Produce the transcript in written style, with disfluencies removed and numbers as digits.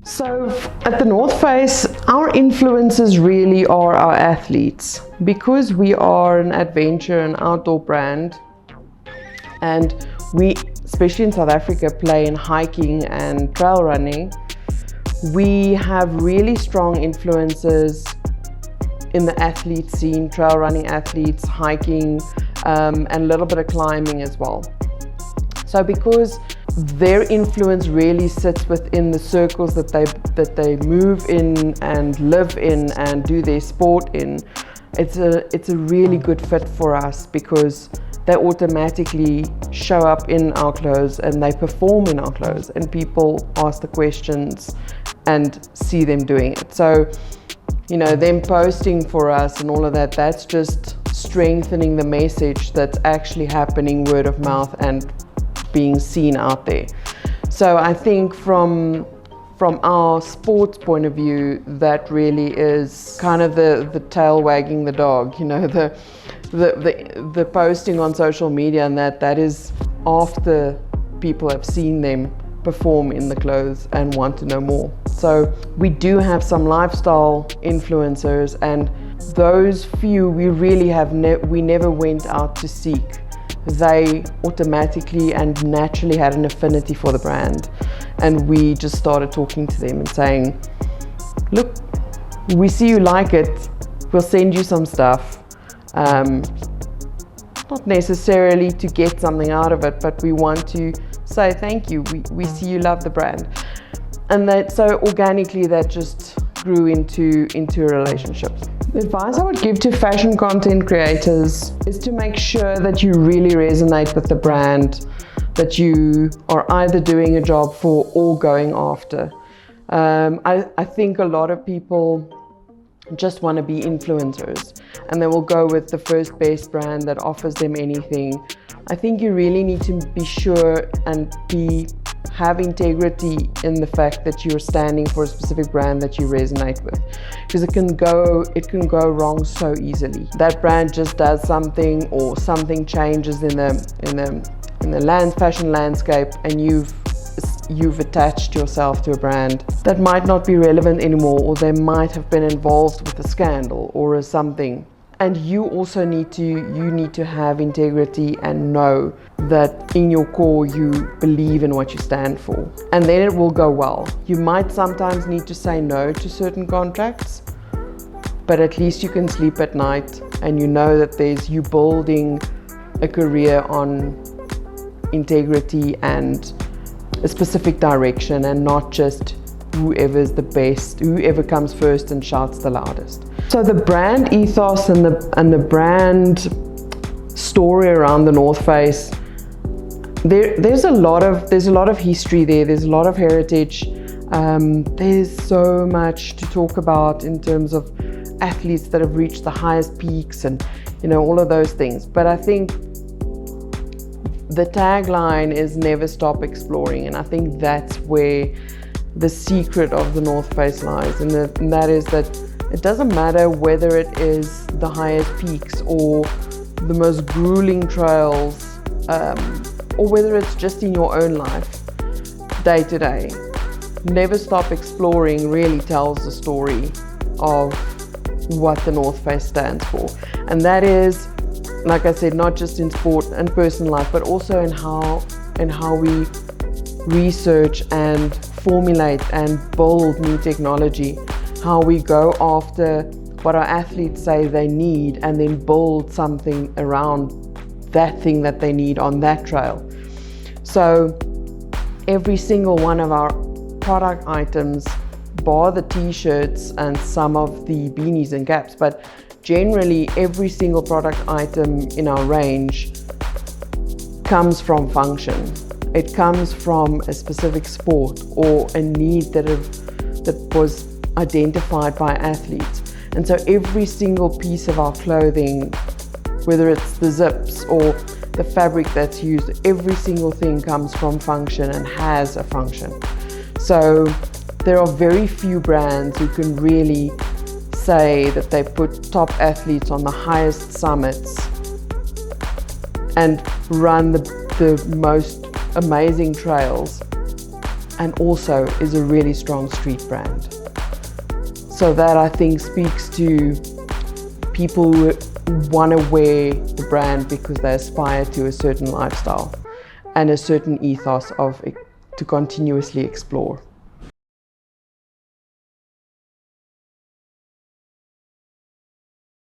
So at the North Face, our influences really are our athletes, because we are an adventure and outdoor brand, and we, especially in South Africa, play in hiking and trail running. We have really strong influences in the athlete scene, trail running athletes, hiking, and a little bit of climbing as well. So because their influence really sits within the circles that they move in and live in and do their sport in, it's a really good fit for us, because they automatically show up in our clothes and they perform in our clothes, and people ask the questions and see them doing it. So, you know, them posting for us and all of that, that's just strengthening the message that's actually happening word of mouth and being seen out there. So I think from our sports point of view, that really is kind of the tail wagging the dog, you know, the posting on social media, and that is after people have seen them perform in the clothes and want to know more. So we do have some lifestyle influencers, and those few we really have we never went out to seek. They automatically and naturally had an affinity for the brand, and we just started talking to them and saying, look, we see you like it, we'll send you some stuff, not necessarily to get something out of it, but we want to say thank you, we see you love the brand. And that, so organically, that just grew into a relationship. The advice I would give to fashion content creators is to make sure that you really resonate with the brand that you are either doing a job for or going after. I think a lot of people just want to be influencers, and they will go with the first best brand that offers them anything. I think you really need to be sure and have integrity in the fact that you're standing for a specific brand that you resonate with, because it can go wrong so easily. That brand just does something, or something changes in the fashion landscape, and you've attached yourself to a brand that might not be relevant anymore, or they might have been involved with a scandal or something. And you also need to have integrity and know that in your core you believe in what you stand for, and then it will go well. You might sometimes need to say no to certain contracts, but at least you can sleep at night and you know that you building a career on integrity and a specific direction, and not just whoever's the best, whoever comes first and shouts the loudest. So the brand ethos and the brand story around the North Face, there's a lot of history there. There's a lot of heritage. There's so much to talk about in terms of athletes that have reached the highest peaks, and you know, all of those things. But I think the tagline is never stop exploring, and I think that's where the secret of the North Face lies, and that is that it doesn't matter whether it is the highest peaks or the most grueling trails, or whether it's just in your own life, day to day. Never stop exploring really tells the story of what the North Face stands for. And that is, like I said, not just in sport and personal life, but also in how we research and formulate and build new technology, how we go after what our athletes say they need and then build something around that thing that they need on that trail. So every single one of our product items, bar the t-shirts and some of the beanies and caps, but generally every single product item in our range comes from function. It comes from a specific sport or a need that was identified by athletes. And so every single piece of our clothing, whether it's the zips or the fabric that's used, every single thing comes from function and has a function. So there are very few brands who can really say that they put top athletes on the highest summits and run the most amazing trails and also is a really strong street brand. So that, I think, speaks to people who want to wear the brand because they aspire to a certain lifestyle and a certain ethos of to continuously explore.